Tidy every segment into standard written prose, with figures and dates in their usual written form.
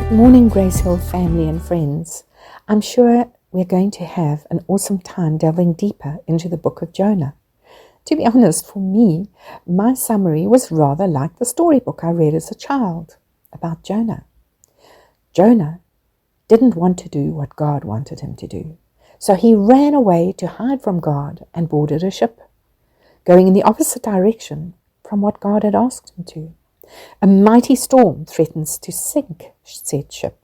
Good morning, GraceHill family and friends. I'm sure we're going to have an awesome time delving deeper into the book of Jonah. To be honest, for me, my summary was rather like the storybook I read as a child about Jonah. Jonah didn't want to do what God wanted him to do, so he ran away to hide from God and boarded a ship, going in the opposite direction from what God had asked him to. A mighty storm threatens to sink said ship.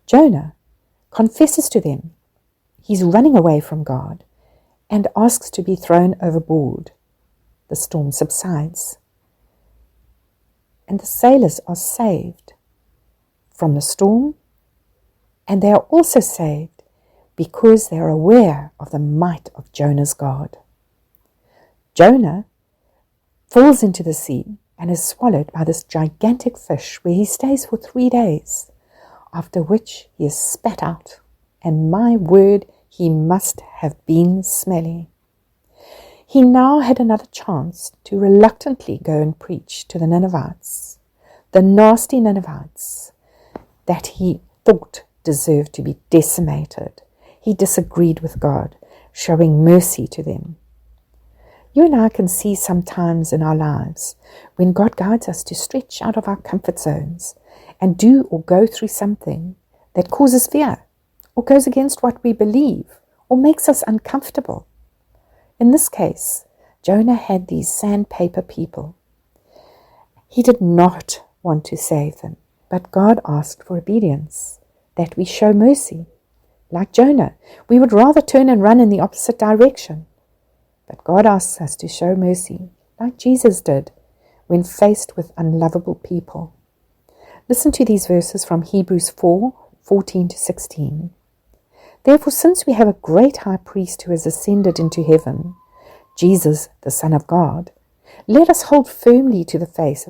Jonah confesses to them he's running away from God and asks to be thrown overboard. The storm subsides, and the sailors are saved from the storm, and they are also saved because they are aware of the might of Jonah's God. Jonah falls into the sea and is swallowed by this gigantic fish, where he stays for 3 days, after which he is spat out, and my word, he must have been smelly. He now had another chance to reluctantly go and preach to the Ninevites, the nasty Ninevites that he thought deserved to be decimated. He disagreed with God, showing mercy to them. You and I can see sometimes in our lives when God guides us to stretch out of our comfort zones and do or go through something that causes fear or goes against what we believe or makes us uncomfortable. In this case, Jonah had these sandpaper people. He did not want to save them, but God asked for obedience, that we show mercy. Like Jonah, we would rather turn and run in the opposite direction. But God asks us to show mercy, like Jesus did, when faced with unlovable people. Listen to these verses from Hebrews 4:14-16. Therefore, since we have a great high priest who has ascended into heaven, Jesus, the Son of God, let us hold firmly to the faith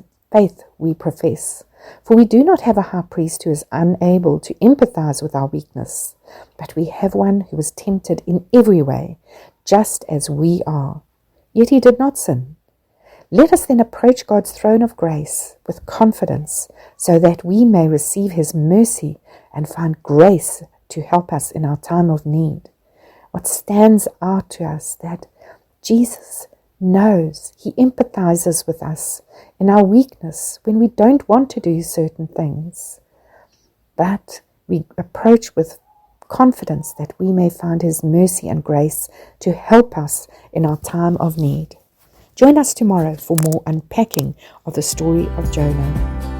we profess. For we do not have a high priest who is unable to empathize with our weakness, but we have one who was tempted in every way, just as we are, yet he did not sin. Let us then approach God's throne of grace with confidence, so that we may receive his mercy and find grace to help us in our time of need. What stands out to us that Jesus knows, he empathizes with us in our weakness when we don't want to do certain things, but we approach with confidence that we may find his mercy and grace to help us in our time of need. Join us tomorrow for more unpacking of the story of Jonah.